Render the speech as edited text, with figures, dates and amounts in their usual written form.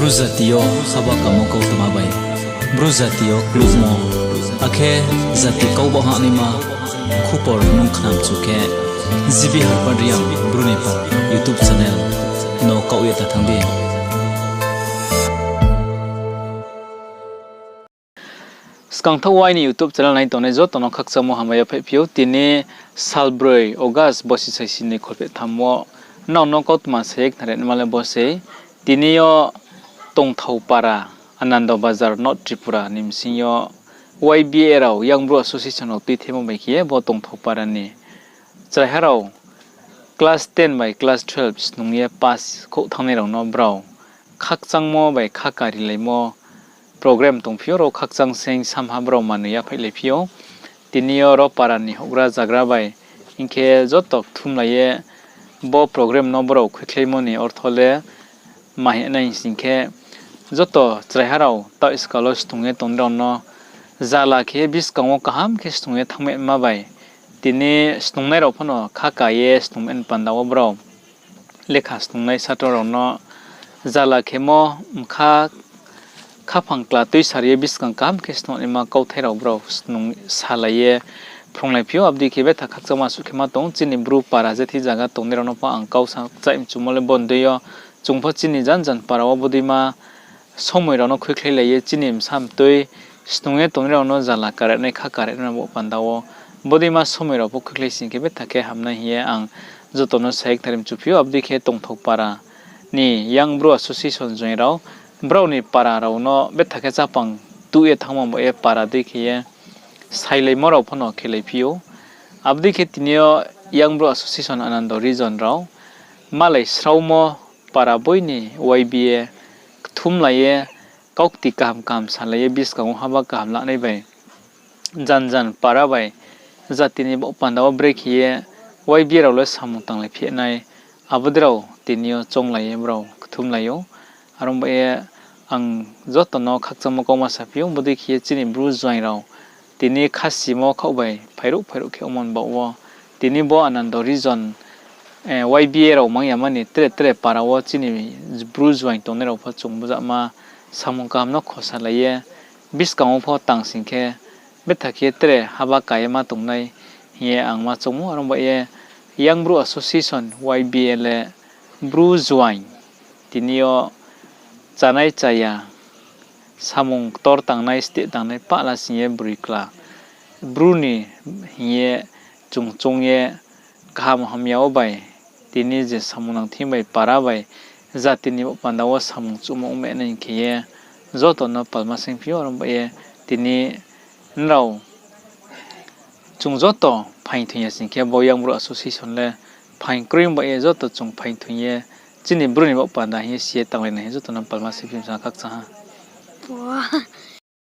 Bruzatio Haba kamo kau tamabai Bruzatio kluzmo Akhe zati kau boha nima Khupor nung khnam chuke Zibi harpadiam Brunipa YouTube channel No kau yata thangdi Skang thawai ni YouTube channel nai tone jo tono khaksamo hamaya phepio tini salbroi August bosi saisi ni kholpe thammo no kotma sek thare male bose tini yo tongthau para Anando Bazar North Tripura nimsinyo YBA raw Young Bro Association of Tithemo Baikie bo tongthau para ni Chaiharao class 10 by class 12 snungye pass kho thangnai raw no braw khakchangmo by khakari laimo program tongphio ro khakchang seng samha braw manuya phailepio tinio ro para ni hogra jagra by inke jotok thumlaye bo program no braw khwekhlaimo ni orthole mahena singke joto chaiharao ta scholar stunge tondrano jala khe biskango kaham khe stunge thangme mabai tini stungnai ro phano khakaye stungen pandawo bro lekha stungnai satoro no jala khemo kha khapangkla tui sariye biskang kam khe stungni ma kauthai ro bro stung salaye pronglai phio abdi khebe thakhachama sukhema tong chini bru para jethi jaga tongne ro no pa angkau sa chaim chumole bondeyo chungpho chini jan parawo bodima সময় রানো খুখলে লাইয়ে চিনিম সামতই স্তুঙে তংরে রানো জালা কারে নাই খা কারে না বো পান্দাও বদিমা সময় রাবো খুখলে সিংকেবে থাকে হামনা হিয়ে আং যতনো সাইক থারিম চুপিও আবদি খে তংথক পারা নি ইয়াং ব্রো অ্যাসোসিয়েশন জয় রাও ব্রাউনি পারা রাও ন বে থাকে চাপাং তুয়ে থাংমা বো এ পারা দেখিয়ে সাইলাই মরাও ফনো খেলাই পিও আবদি খে তিনিও ইয়াং ব্রো অ্যাসোসিয়েশন আনন্দ রিজন রাও মালাই শ্রাউমো পারা বইনি ওয়াইবিএ thumlaye kaukti kam salaye biskang haba kam la nei bai jan para bai zatini bo pandaw break hiye wai biraw le samung tanglai phe nai abudraw tinio chonglaye braw thumlayo arom bai ang jotono khakchamo koma sapio bodi khiye chini bru join raw tini khasimo khaubai phairu khe omon bawo tini bo anando region YBA raw mangyamani tre parawo chini bruise wain tonne raw pha chungbuja ma samungkam no khosalaye biskang pho tangsingkhe bethakhe tre haba kayama tungnai hiye angma chungmu arongba ye Young Bro Association YBA le bruise wain tinio chanai chaya samung tor tangnai ste tangnai pala siye brikla bruni hiye chungye kaham hamyao bai tini je samunang thimbai para bai zatini pandawa samung chumo mena khiye joto no palma sing pio bai tini nraw chung joto phain thuya singkhe bo Young Bro Association le phain krim bai joto chung phain thuye chini bruni bo panda hi sie tanglai na joto no palma sing pio sa khakcha